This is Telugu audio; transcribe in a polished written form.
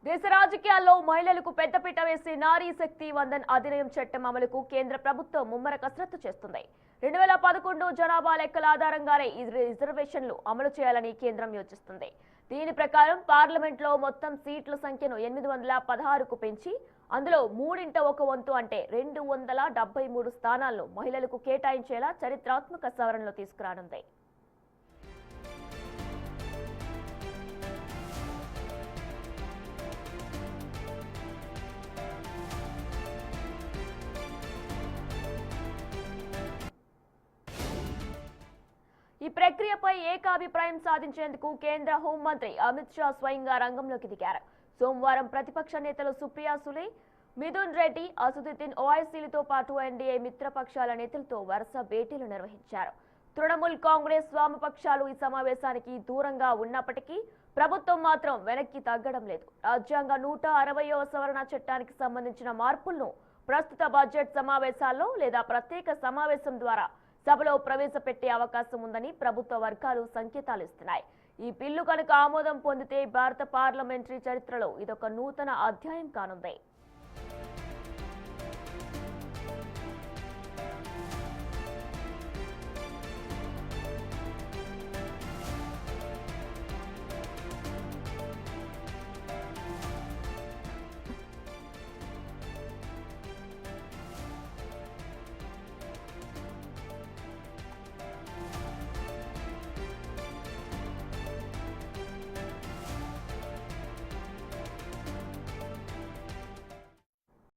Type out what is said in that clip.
దేశ రాజకీయాల్లో మహిళలకు పెద్దపీట వేసి నారీ శక్తి వందన్ అధినియం చట్టం అమలుకు కేంద్ర ప్రభుత్వం ముమ్మర కసరత్తు చేస్తుంది. 2011 జనాభా లెక్కల ఆధారంగానే ఈ రిజర్వేషన్లు అమలు చేయాలని కేంద్రం యోచిస్తుంది. దీని ప్రకారం పార్లమెంట్లో మొత్తం సీట్ల సంఖ్యను 816కు పెంచి అందులో మూడింట ఒక వంతు అంటే 273 స్థానాలను మహిళలకు కేటాయించేలా చరిత్రాత్మక సవరణలు తీసుకురానుంది. ఈ ప్రక్రియపై ఏకాభిప్రాయం సాధించేందుకు కేంద్ర హోంమంత్రి అమిత్ షా స్వయంగా రంగంలోకి దిగారు. సోమవారం ప్రతిపక్ష నేతలు సుప్రియా సులే, మిథున్ రెడ్డి, అసదుద్దీన్ ఓవైసీలతో పాటు ఎన్డీఏ మిత్రపక్షాల నేతలతో వరుస భేటీలు నిర్వహించారు. తృణమూల్, కాంగ్రెస్, వామపక్షాలు ఈ సమావేశానికి దూరంగా ఉన్నప్పటికీ ప్రభుత్వం మాత్రం వెనక్కి తగ్గడం లేదు. రాజ్యాంగ 160వ సవరణ చట్టానికి సంబంధించిన మార్పులను ప్రస్తుత బడ్జెట్ సమావేశాల్లో లేదా ప్రత్యేక సమావేశం ద్వారా సభలో ప్రవేశపెట్టే అవకాశం ఉందని ప్రభుత్వ వర్గాలు సంకేతాలు ఇస్తున్నాయి. ఈ బిల్లు కనుక ఆమోదం పొందితే భారత పార్లమెంటరీ చరిత్రలో ఇదొక నూతన అధ్యాయం కానుంది.